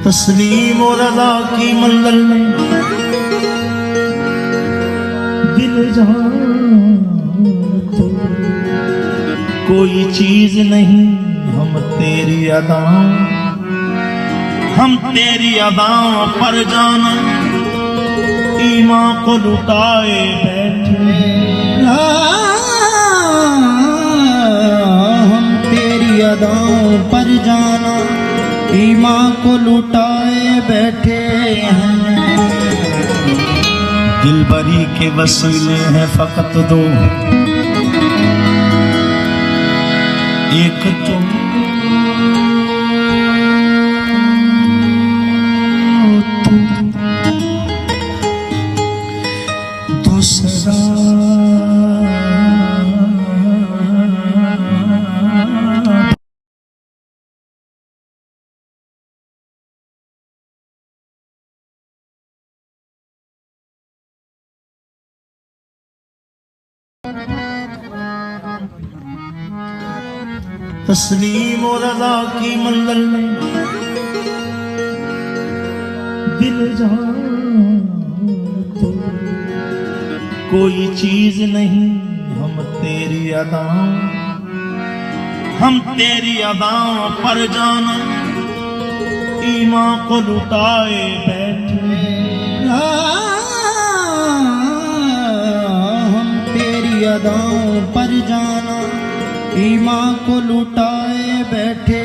तस्लीम और रज़ा की मंजिल में दिल जान तो कोई चीज नहीं। हम तेरी अदाओं पर जाना ईमान को लुटाए बैठे। हम तेरी अदाओं पर जाना ईमान को लुटाए बैठे हैं। दिलबरी के वसीले हैं फकत दो, एक तुम दूसरा तस्लीम और रज़ा की मंजिल में दिल जान तो कोई चीज नहीं। हम तेरी अदाओं पर जाना ईमान को लुटाए बैठे। हम तेरी अदाओं पर जाना ईमान को लुटाए बैठे।